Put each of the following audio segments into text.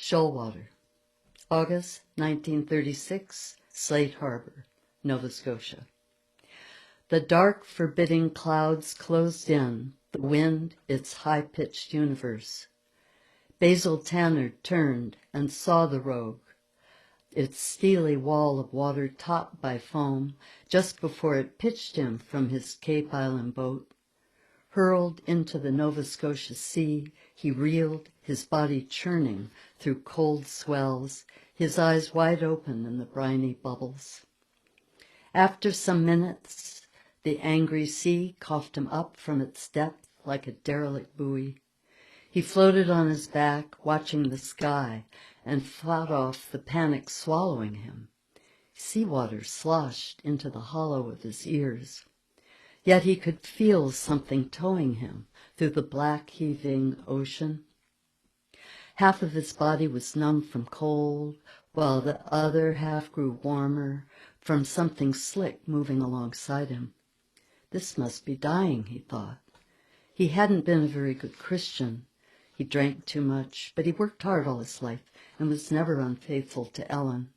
Shoal, August 1936, Slate Harbor, Nova Scotia. The dark, forbidding clouds closed in, the wind its high-pitched universe. Basil Tanner turned and saw the rogue, its steely wall of water topped by foam, just before it pitched him from his Cape Island boat. Hurled into the Nova Scotia Sea, he reeled, his body churning through cold swells, his eyes wide open in the briny bubbles. After some minutes, the angry sea coughed him up from its depth like a derelict buoy. He floated on his back, watching the sky, and fought off the panic swallowing him. Seawater sloshed into the hollow of his ears. Yet he could feel something towing him through the black, heaving ocean. Half of his body was numb from cold, while the other half grew warmer from something slick moving alongside him. This must be dying, he thought. He hadn't been a very good Christian. He drank too much, but he worked hard all his life and was never unfaithful to Ellen.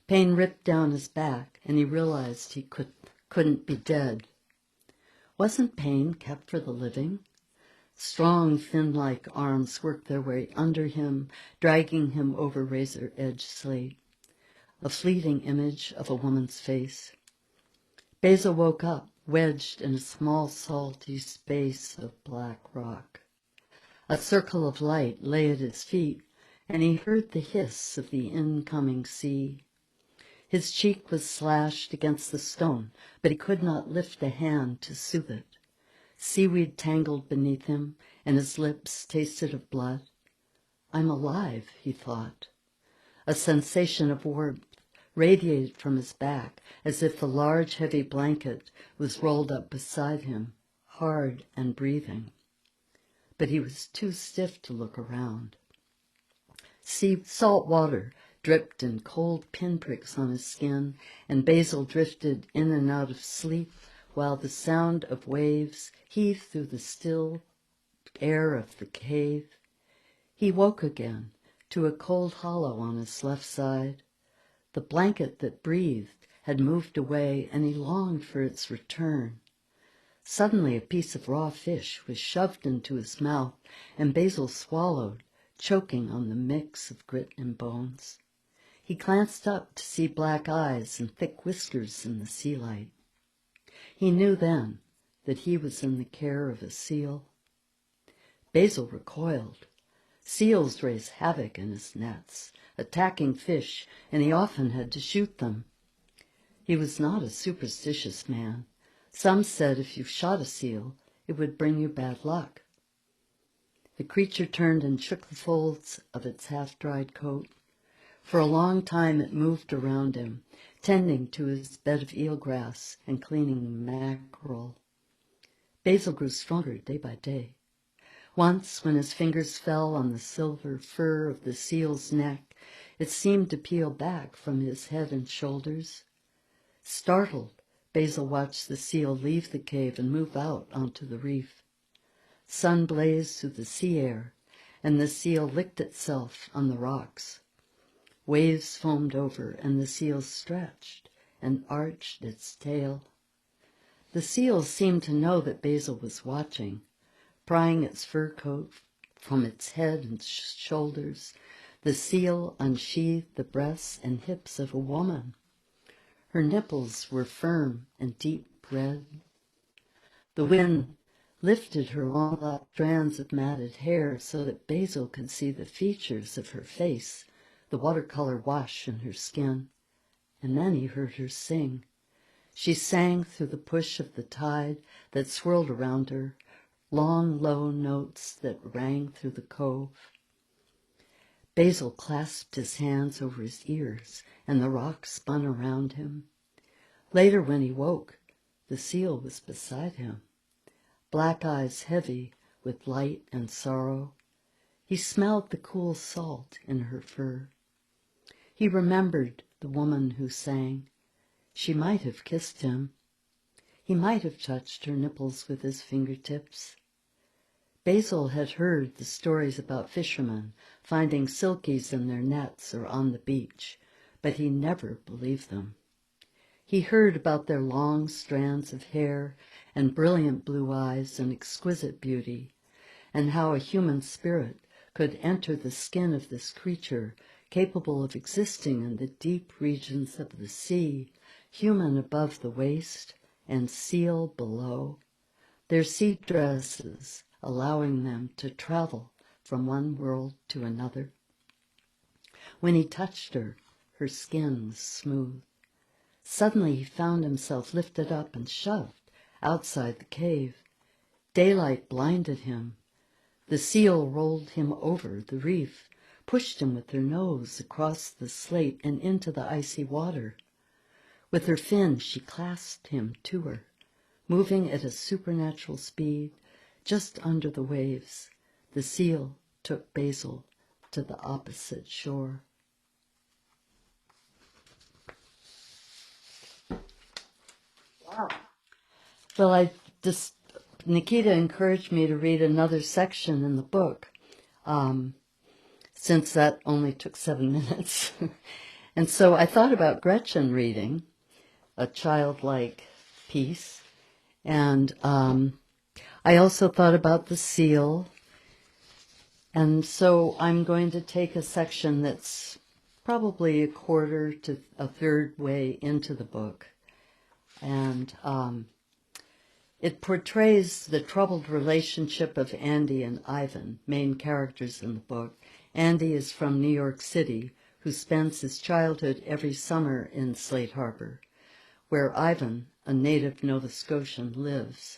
Pain ripped down his back, and he realized he couldn't be dead. Wasn't pain kept for the living? Strong, fin-like arms worked their way under him, dragging him over razor-edged slate. A fleeting image of a woman's face. Basil woke up, wedged in a small, salty space of black rock. A circle of light lay at his feet, and he heard the hiss of the incoming sea. His cheek was slashed against the stone, but he could not lift a hand to soothe it. Seaweed tangled beneath him, and his lips tasted of blood. I'm alive, he thought. A sensation of warmth radiated from his back, as if the large, heavy blanket was rolled up beside him, hard and breathing. But he was too stiff to look around. Salt water dripped in cold pinpricks on his skin, and Basil drifted in and out of sleep while the sound of waves heaved through the still air of the cave. He woke again to a cold hollow on his left side. The blanket that breathed had moved away, and he longed for its return. Suddenly a piece of raw fish was shoved into his mouth, and Basil swallowed, choking on the mix of grit and bones. He glanced up to see black eyes and thick whiskers in the sea light. He knew then that he was in the care of a seal. Basil recoiled. Seals raised havoc in his nets, attacking fish, and he often had to shoot them. He was not a superstitious man. Some said if you shot a seal, it would bring you bad luck. The creature turned and shook the folds of its half-dried coat. For a long time it moved around him, tending to his bed of eelgrass and cleaning mackerel. Basil grew stronger day by day. Once, when his fingers fell on the silver fur of the seal's neck, it seemed to peel back from his head and shoulders. Startled, Basil watched the seal leave the cave and move out onto the reef. Sun blazed through the sea air, and the seal licked itself on the rocks. Waves foamed over, and the seal stretched and arched its tail. The seal seemed to know that Basil was watching. Prying its fur coat from its head and shoulders, the seal unsheathed the breasts and hips of a woman. Her nipples were firm and deep red. The wind lifted her long black strands of matted hair so that Basil could see the features of her face, the watercolor wash in her skin. And then he heard her sing. She sang through the push of the tide that swirled around her, long, low notes that rang through the cove. Basil clasped his hands over his ears, and the rock spun around him. Later, when he woke, the seal was beside him, black eyes heavy with light and sorrow. He smelled the cool salt in her fur. He remembered the woman who sang. She might have kissed him. He might have touched her nipples with his fingertips. Basil had heard the stories about fishermen finding silkies in their nets or on the beach, but he never believed them. He heard about their long strands of hair and brilliant blue eyes and exquisite beauty, and how a human spirit could enter the skin of this creature capable of existing in the deep regions of the sea, human above the waist and seal below, their sea dresses allowing them to travel from one world to another. When he touched her, her skin was smooth. Suddenly he found himself lifted up and shoved outside the cave. Daylight blinded him. The seal rolled him over the reef, pushed him with her nose across the slate and into the icy water. With her fin she clasped him to her, moving at a supernatural speed just under the waves. The seal took Basil to the opposite shore. Wow. Well, Nikita encouraged me to read another section in the book, since that only took 7 minutes. And so I thought about Gretchen reading a childlike piece, and I also thought about the seal, and so I'm going to take a section that's probably a quarter to a third way into the book, and it portrays the troubled relationship of Andy and Ivan, main characters in the book. Andy is from New York City, who spends his childhood every summer in Slate Harbor, where Ivan, a native Nova Scotian, lives.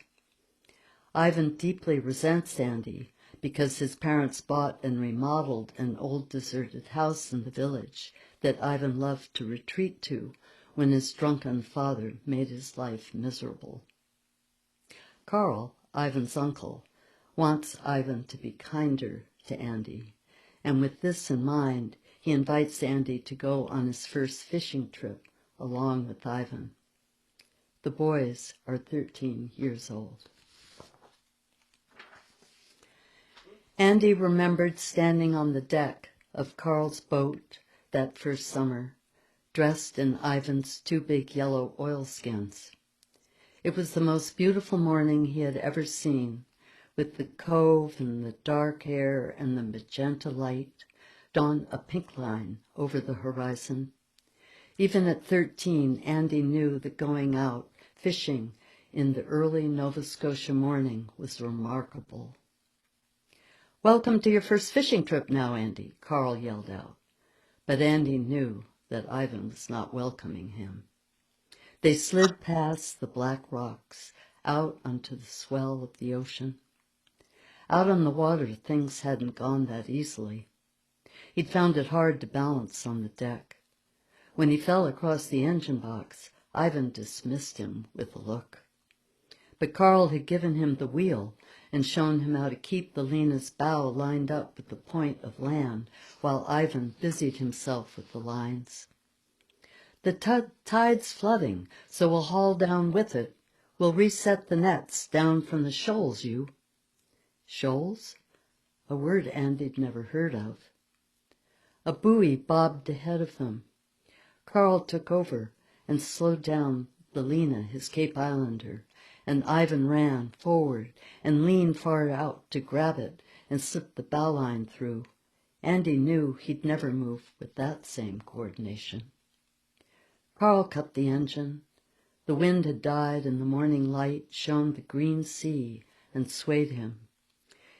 Ivan deeply resents Andy because his parents bought and remodeled an old deserted house in the village that Ivan loved to retreat to when his drunken father made his life miserable. Carl, Ivan's uncle, wants Ivan to be kinder to Andy, and with this in mind, he invites Andy to go on his first fishing trip along with Ivan. The boys are 13 years old. Andy remembered standing on the deck of Carl's boat that first summer, dressed in Ivan's 2 big yellow oilskins. It was the most beautiful morning he had ever seen, with the cove and the dark air and the magenta light, drawn a pink line over the horizon. Even at 13, Andy knew that going out fishing in the early Nova Scotia morning was remarkable. "Welcome to your first fishing trip now, Andy," Carl yelled out. But Andy knew that Ivan was not welcoming him. They slid past the black rocks, out onto the swell of the ocean. Out on the water, things hadn't gone that easily. He'd found it hard to balance on the deck. When he fell across the engine box, Ivan dismissed him with a look. But Carl had given him the wheel and shown him how to keep the Lena's bow lined up with the point of land, while Ivan busied himself with the lines. "The tide's flooding, so we'll haul down with it. We'll reset the nets down from the shoals, you." Shoals? A word Andy'd never heard of. A buoy bobbed ahead of them. Carl took over and slowed down the Lena, his Cape Islander, and Ivan ran forward and leaned far out to grab it and slip the bowline through. Andy knew he'd never move with that same coordination. Carl cut the engine. The wind had died and the morning light shone the green sea and swayed him.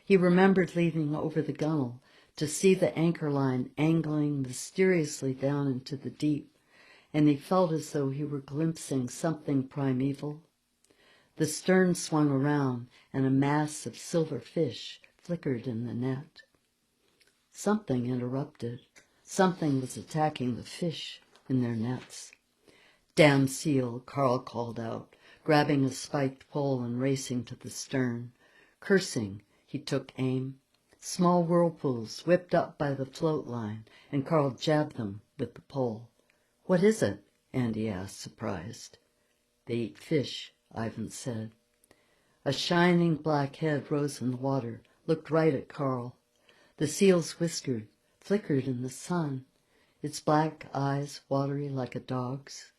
He remembered leaning over the gunwale to see the anchor line angling mysteriously down into the deep, and he felt as though he were glimpsing something primeval. The stern swung around, and a mass of silver fish flickered in the net. Something interrupted. Something was attacking the fish in their nets. "Damn seal," Carl called out, grabbing a spiked pole and racing to the stern. Cursing, he took aim. Small whirlpools whipped up by the float line, and Carl jabbed them with the pole. "What is it?" Andy asked, surprised. "They eat fish," Ivan said. A shining black head rose in the water, looked right at Carl. The seal's whiskers flickered in the sun, its black eyes watery like a dog's.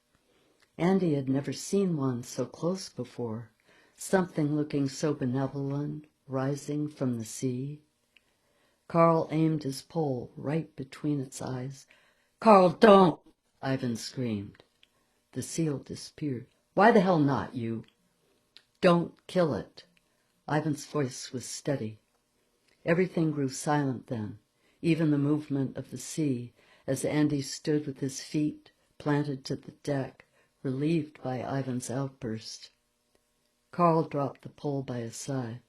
Andy had never seen one so close before, something looking so benevolent, rising from the sea. Carl aimed his pole right between its eyes. "Carl, don't!" Ivan screamed. The seal disappeared. "Why the hell not, you?" "Don't kill it." Ivan's voice was steady. Everything grew silent then, even the movement of the sea, as Andy stood with his feet planted to the deck, relieved by Ivan's outburst. Carl dropped the pole by his side.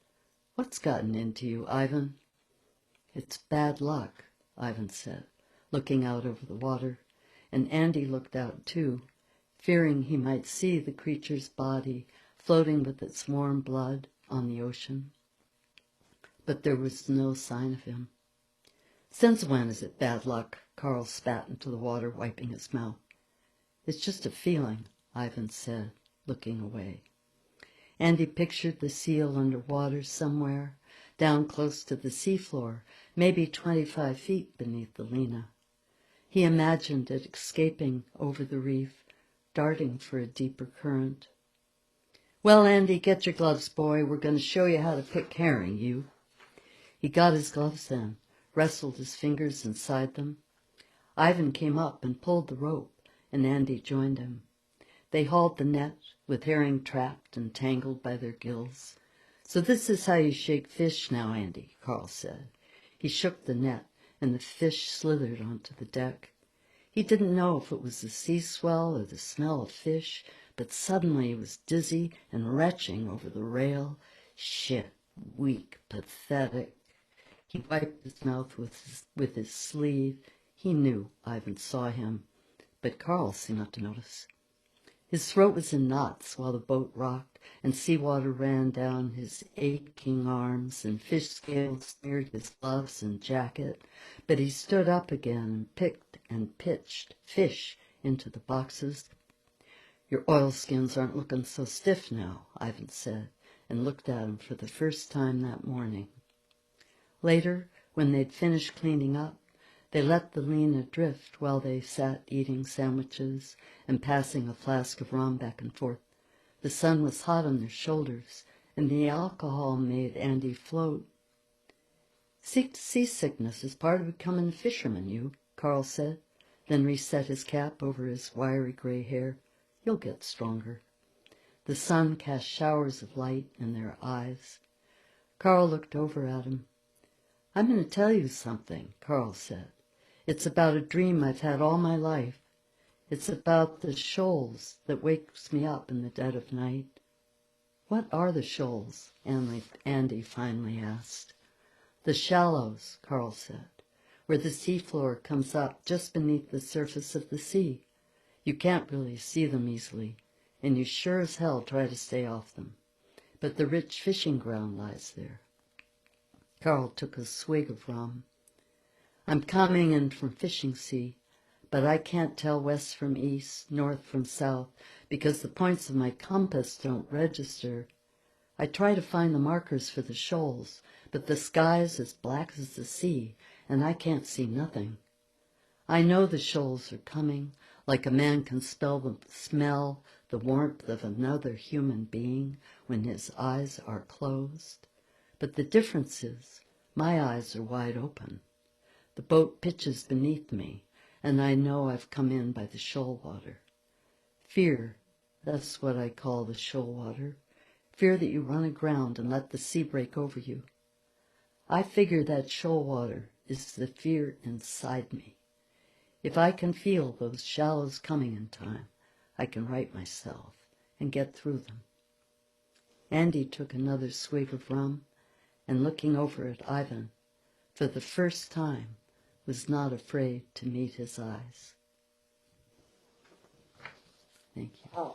"What's gotten into you, Ivan?" "It's bad luck," Ivan said, looking out over the water, and Andy looked out too, fearing he might see the creature's body floating with its warm blood on the ocean. But there was no sign of him. "Since when is it bad luck?" Carl spat into the water, wiping his mouth. "It's just a feeling," Ivan said, looking away. Andy pictured the seal under water somewhere, down close to the seafloor, maybe 25 feet beneath the Lena. He imagined it escaping over the reef, darting for a deeper current. "Well, Andy, get your gloves, boy. We're going to show you how to pick herring, you." He got his gloves then, wrestled his fingers inside them. Ivan came up and pulled the rope, and Andy joined him. They hauled the net, with herring trapped and tangled by their gills. "So this is how you shake fish now, Andy," Carl said. He shook the net, and the fish slithered onto the deck. He didn't know if it was the sea swell or the smell of fish, but suddenly he was dizzy and retching over the rail. Shit, weak, pathetic. He wiped his mouth with his sleeve. He knew Ivan saw him, but Carl seemed not to notice. His throat was in knots while the boat rocked, and seawater ran down his aching arms, and fish scales smeared his gloves and jacket. But he stood up again and picked and pitched fish into the boxes. "Your oilskins aren't looking so stiff now," Ivan said, and looked at him for the first time that morning. Later, when they'd finished cleaning up, they let the Lena drift while they sat eating sandwiches and passing a flask of rum back and forth. The sun was hot on their shoulders, and the alcohol made Andy float. "Seasickness is part of becoming a fisherman, you," Carl said, then reset his cap over his wiry gray hair. "You'll get stronger." The sun cast showers of light in their eyes. Carl looked over at him. "I'm going to tell you something," Carl said. "It's about a dream I've had all my life. It's about the shoals that wakes me up in the dead of night." "What are the shoals?" Andy finally asked. "The shallows," Carl said, "where the seafloor comes up just beneath the surface of the sea. You can't really see them easily, and you sure as hell try to stay off them. But the rich fishing ground lies there." Carl took a swig of rum. "I'm coming in from fishing sea, but I can't tell west from east, north from south, because the points of my compass don't register. I try to find the markers for the shoals, but the sky's as black as the sea, and I can't see nothing. I know the shoals are coming, like a man can smell the warmth of another human being when his eyes are closed. But the difference is, my eyes are wide open. The boat pitches beneath me, and I know I've come in by the shoal water. Fear, that's what I call the shoal water. Fear that you run aground and let the sea break over you. I figure that shoal water is the fear inside me. If I can feel those shallows coming in time, I can right myself and get through them." Andy took another swig of rum, and looking over at Ivan, for the first time, was not afraid to meet his eyes. Thank you.